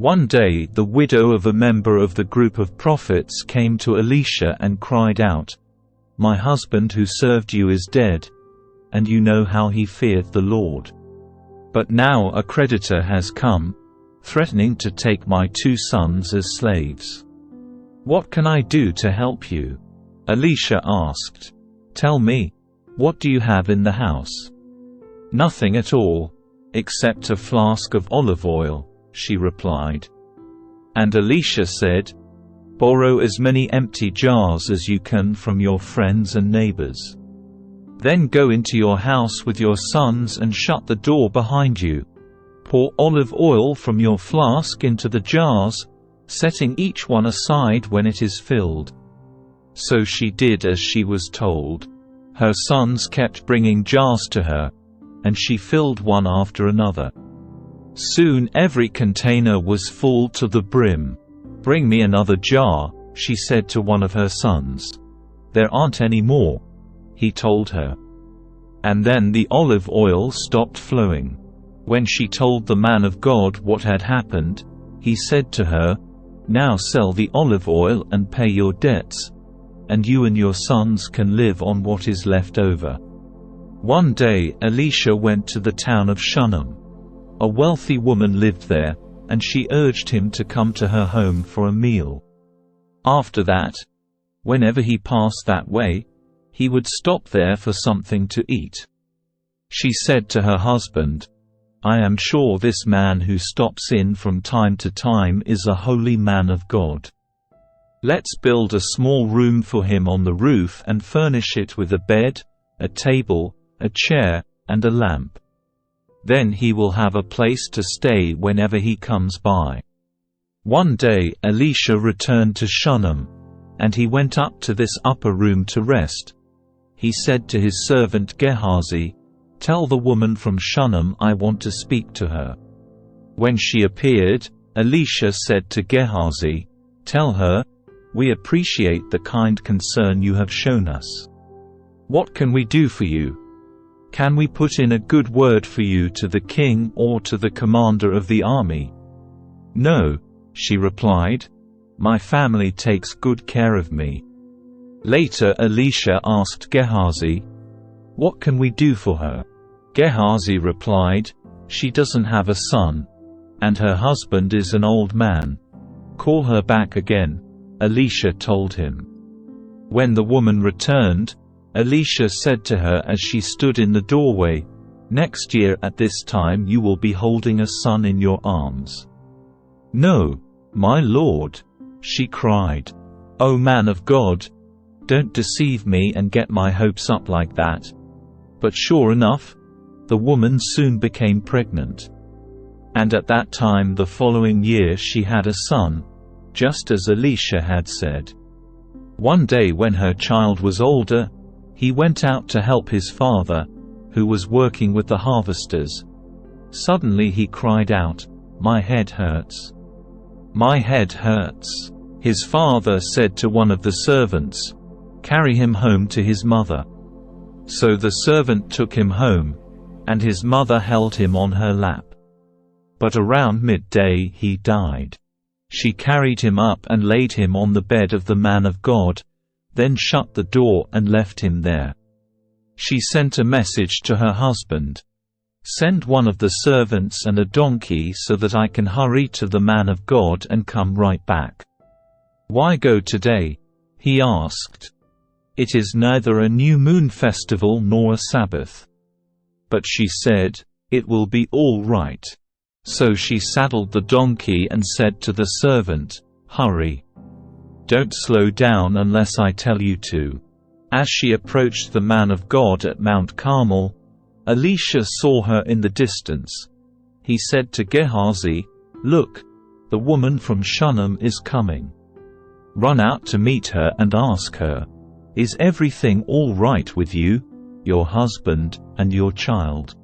One day the widow of a member of the group of prophets came to Elisha and cried out, "My husband who served you is dead, and you know how he feared the Lord. But now a creditor has come, threatening to take my 2 sons as slaves. What can I do to help you?" Elisha asked, "Tell me, what do you have in the house?" "Nothing at all, except a flask of olive oil," she replied. And Elisha said, "Borrow as many empty jars as you can from your friends and neighbors. Then go into your house with your sons and shut the door behind you. Pour olive oil from your flask into the jars, setting each one aside when it is filled." So she did as she was told. Her sons kept bringing jars to her, and she filled one after another. Soon every container was full to the brim. "Bring me another jar," she said to one of her sons. "There aren't any more," he told her. And then the olive oil stopped flowing. When she told the man of God what had happened, he said to her, "Now sell the olive oil and pay your debts, and you and your sons can live on what is left over." One day Elisha went to the town of Shunem. A wealthy woman lived there, and she urged him to come to her home for a meal. After that, whenever he passed that way, he would stop there for something to eat. She said to her husband, "I am sure this man who stops in from time to time is a holy man of God. Let's build a small room for him on the roof and furnish it with a bed, a table, a chair, and a lamp. Then he will have a place to stay whenever he comes by." One day Elisha returned to Shunem, and he went up to this upper room to rest. He said to his servant Gehazi, "Tell the woman from Shunem I want to speak to her." When she appeared, Elisha said to Gehazi, "Tell her, we appreciate the kind concern you have shown us. What can we do for you? Can we put in a good word for you to the king or to the commander of the army?" "No," she replied. "My family takes good care of me." Later Elisha asked Gehazi, "What can we do for her?" Gehazi replied, "She doesn't have a son, and her husband is an old man. Call her back again," Elisha told him. When the woman returned, Elisha said to her as she stood in the doorway, "Next year at this time you will be holding a son in your arms." "No, my lord," she cried. "O man of God, don't deceive me and get my hopes up like that." But sure enough, the woman soon became pregnant. And at that time the following year she had a son, just as Elisha had said. One day when her child was older, he went out to help his father, who was working with the harvesters. Suddenly he cried out, "My head hurts. My head hurts." His father said to one of the servants, "Carry him home to his mother." So the servant took him home, and his mother held him on her lap. But around midday he died. She carried him up and laid him on the bed of the man of God, then shut the door and left him there. She sent a message to her husband, "Send one of the servants and a donkey so that I can hurry to the man of God and come right back." "Why go today?" he asked. "It is neither a new moon festival nor a Sabbath." But she said, "It will be all right." So she saddled the donkey and said to the servant, "Hurry. Don't slow down unless I tell you to." As she approached the man of God at Mount Carmel, Elisha saw her in the distance. He said to Gehazi, "Look, the woman from Shunem is coming. Run out to meet her and ask her, 'Is everything all right with you, your husband, and your child?'"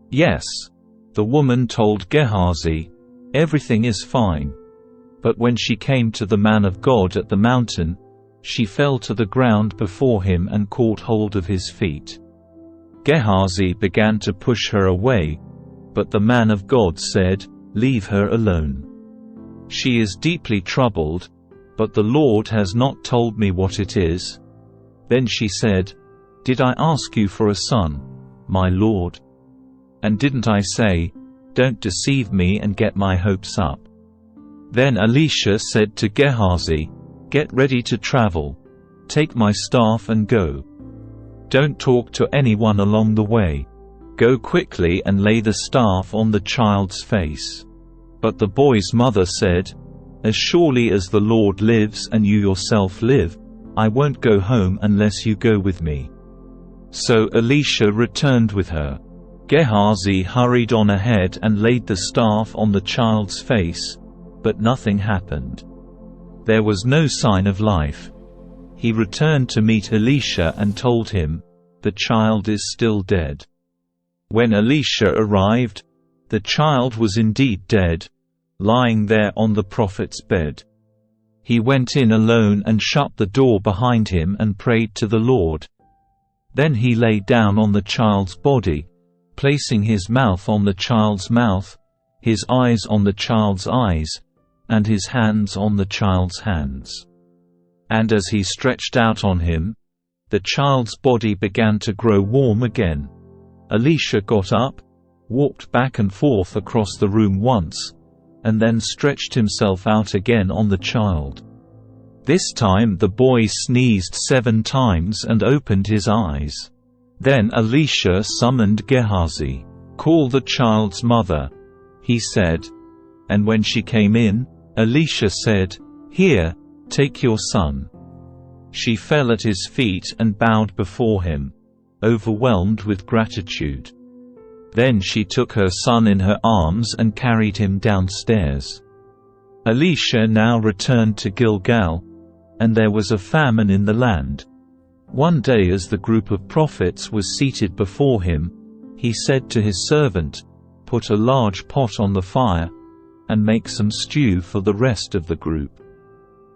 "Yes," the woman told Gehazi, "everything is fine." But when she came to the man of God at the mountain, she fell to the ground before him and caught hold of his feet. Gehazi began to push her away, but the man of God said, "Leave her alone. She is deeply troubled, but the Lord has not told me what it is." Then she said, "Did I ask you for a son, my lord? And didn't I say, 'Don't deceive me and get my hopes up'?" Then Elisha said to Gehazi, "Get ready to travel. Take my staff and go. Don't talk to anyone along the way. Go quickly and lay the staff on the child's face." But the boy's mother said, "As surely as the Lord lives and you yourself live, I won't go home unless you go with me." So Elisha returned with her. Gehazi hurried on ahead and laid the staff on the child's face, but nothing happened. There was no sign of life. He returned to meet Elisha and told him, "The child is still dead." When Elisha arrived, the child was indeed dead, lying there on the prophet's bed. He went in alone and shut the door behind him and prayed to the Lord. Then he lay down on the child's body, placing his mouth on the child's mouth, his eyes on the child's eyes, and his hands on the child's hands. And as he stretched out on him, the child's body began to grow warm again. Elisha got up, walked back and forth across the room once, and then stretched himself out again on the child. This time the boy sneezed 7 times and opened his eyes. Then Elisha summoned Gehazi. "Call the child's mother," he said. And when she came in, Elisha said, "Here, take your son." She fell at his feet and bowed before him, overwhelmed with gratitude. Then she took her son in her arms and carried him downstairs. Elisha now returned to Gilgal, and there was a famine in the land. One day as the group of prophets was seated before him, he said to his servant, "Put a large pot on the fire, and make some stew for the rest of the group."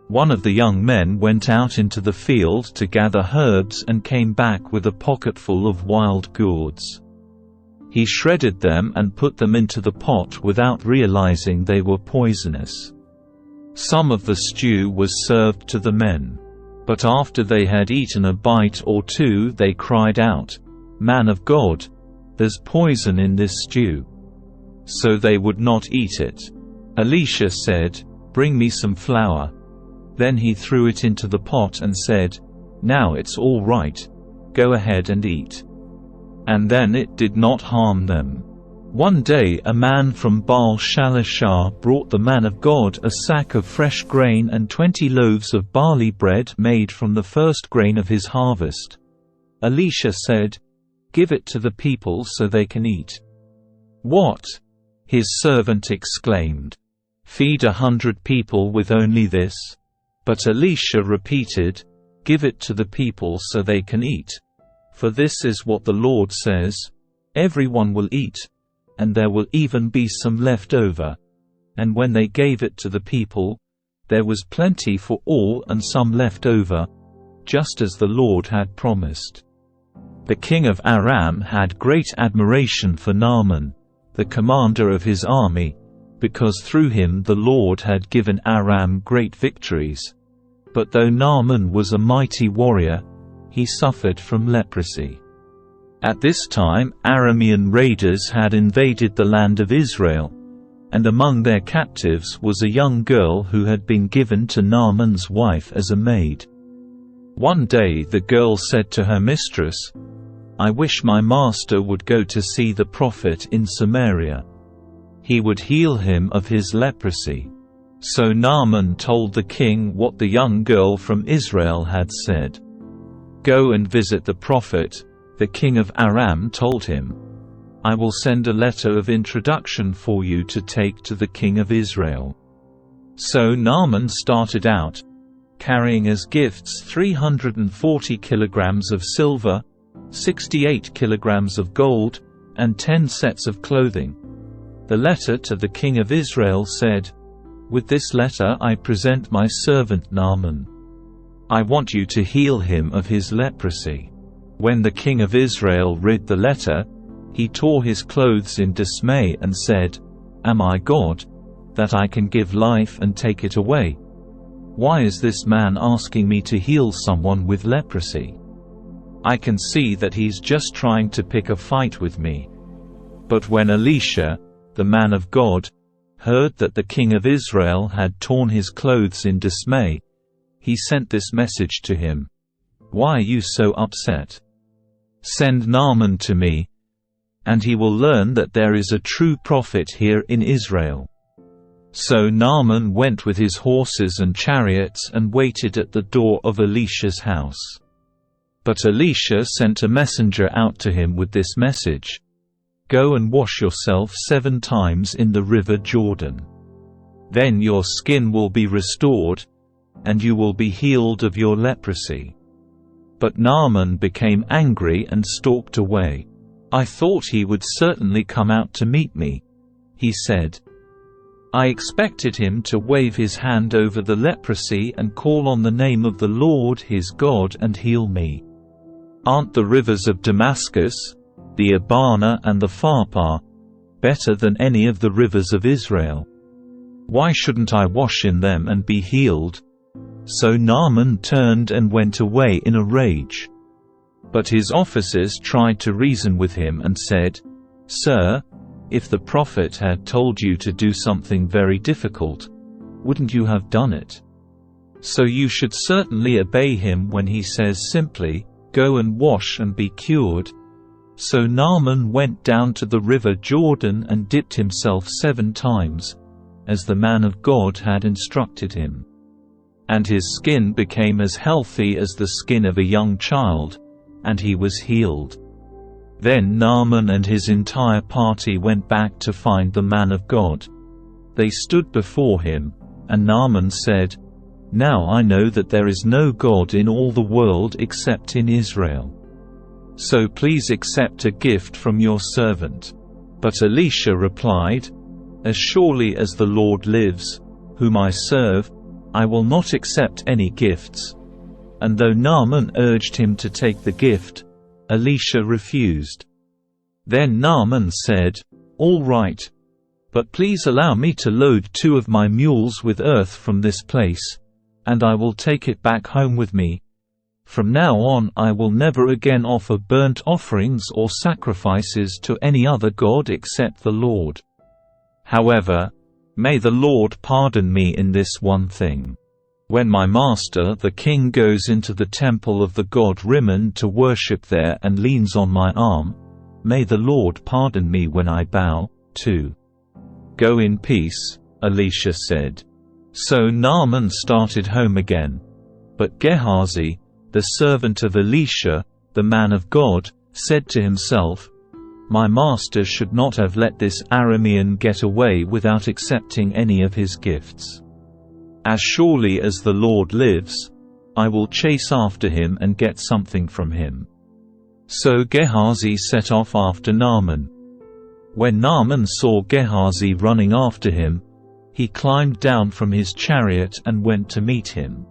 One of the young men went out into the field to gather herbs and came back with a pocketful of wild gourds. He shredded them and put them into the pot without realizing they were poisonous. Some of the stew was served to the men. But after they had eaten a bite or two they cried out, "Man of God, there's poison in this stew." So they would not eat it. Elisha said, "Bring me some flour." Then he threw it into the pot and said, "Now it's all right. Go ahead and eat." And then it did not harm them. One day a man from Baal-Shalishah brought the man of God a sack of fresh grain and 20 loaves of barley bread made from the first grain of his harvest. Elisha said, "Give it to the people so they can eat." "What?" his servant exclaimed. "Feed 100 people with only this?" But Elisha repeated, "Give it to the people so they can eat. For this is what the Lord says, everyone will eat, and there will even be some left over." And when they gave it to the people, there was plenty for all and some left over, just as the Lord had promised. The king of Aram had great admiration for Naaman, the commander of his army, because through him the Lord had given Aram great victories. But though Naaman was a mighty warrior, he suffered from leprosy. At this time Aramean raiders had invaded the land of Israel, and among their captives was a young girl who had been given to Naaman's wife as a maid. One day the girl said to her mistress, "I wish my master would go to see the prophet in Samaria. He would heal him of his leprosy." So Naaman told the king what the young girl from Israel had said. "Go and visit the prophet," the king of Aram told him. "I will send a letter of introduction for you to take to the king of Israel." So Naaman started out, carrying as gifts 340 kilograms of silver, 68 kilograms of gold, and 10 sets of clothing. The letter to the king of Israel said, "With this letter I present my servant Naaman. I want you to heal him of his leprosy." When the king of Israel read the letter, he tore his clothes in dismay and said, "Am I God, that I can give life and take it away. Why is this man asking me to heal someone with leprosy? I can see that he's just trying to pick a fight with me." But when Elisha, the man of God, heard that the king of Israel had torn his clothes in dismay, he sent this message to him: "Why are you so upset? Send Naaman to me, and he will learn that there is a true prophet here in Israel." So Naaman went with his horses and chariots and waited at the door of Elisha's house. But Elisha sent a messenger out to him with this message: "Go and wash yourself 7 times in the river Jordan. Then your skin will be restored, and you will be healed of your leprosy." But Naaman became angry and stalked away. "I thought he would certainly come out to meet me," he said. "I expected him to wave his hand over the leprosy and call on the name of the Lord his God and heal me. Aren't the rivers of Damascus, the Abana and the Pharpar, better than any of the rivers of Israel? Why shouldn't I wash in them and be healed?" So Naaman turned and went away in a rage. But his officers tried to reason with him and said, "Sir, if the prophet had told you to do something very difficult, wouldn't you have done it? So you should certainly obey him when he says simply, 'Go and wash and be cured.'" So Naaman went down to the river Jordan and dipped himself 7 times, as the man of God had instructed him. And his skin became as healthy as the skin of a young child, and he was healed. Then Naaman and his entire party went back to find the man of God. They stood before him, and Naaman said, "Now I know that there is no God in all the world except in Israel. So please accept a gift from your servant." But Elisha replied, "As surely as the Lord lives, whom I serve, I will not accept any gifts." And though Naaman urged him to take the gift, Elisha refused. Then Naaman said, "All right, but please allow me to load 2 of my mules with earth from this place, and I will take it back home with me. From now on I will never again offer burnt offerings or sacrifices to any other god except the Lord. However, may the Lord pardon me in this one thing. When my master the king goes into the temple of the god Rimmon to worship there and leans on my arm, may the Lord pardon me when I bow, too." "Go in peace," Elisha said. So Naaman started home again. But Gehazi, the servant of Elisha, the man of God, said to himself, "My master should not have let this Aramean get away without accepting any of his gifts. As surely as the Lord lives, I will chase after him and get something from him." So Gehazi set off after Naaman. When Naaman saw Gehazi running after him, he climbed down from his chariot and went to meet him.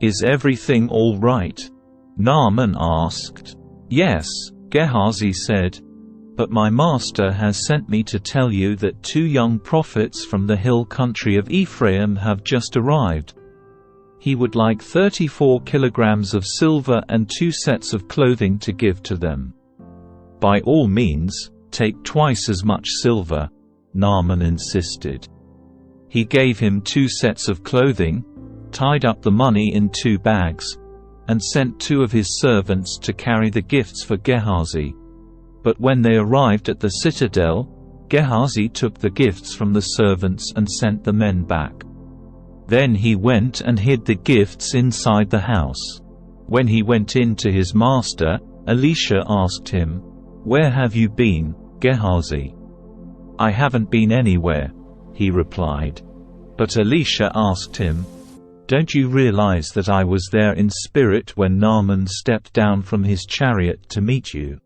"Is everything all right?" Naaman asked. "Yes," Gehazi said, "but my master has sent me to tell you that 2 young prophets from the hill country of Ephraim have just arrived. He would like 34 kilograms of silver and 2 sets of clothing to give to them." "By all means, take twice as much silver," Naaman insisted. He gave him 2 sets of clothing, tied up the money in 2 bags, and sent 2 of his servants to carry the gifts for Gehazi. But when they arrived at the citadel, Gehazi took the gifts from the servants and sent the men back. Then he went and hid the gifts inside the house. When he went in to his master, Elisha asked him, "Where have you been, Gehazi?" "I haven't been anywhere," he replied. But Elisha asked him, "Don't you realize that I was there in spirit when Naaman stepped down from his chariot to meet you?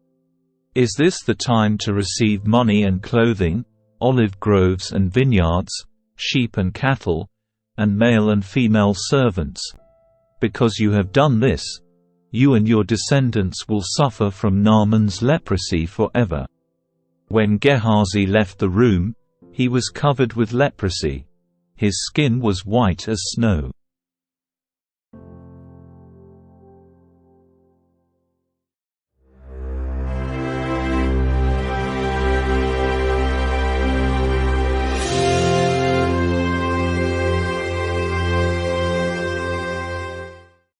Is this the time to receive money and clothing, olive groves and vineyards, sheep and cattle, and male and female servants? Because you have done this, you and your descendants will suffer from Naaman's leprosy forever." When Gehazi left the room, He was covered with leprosy. His skin was white as snow.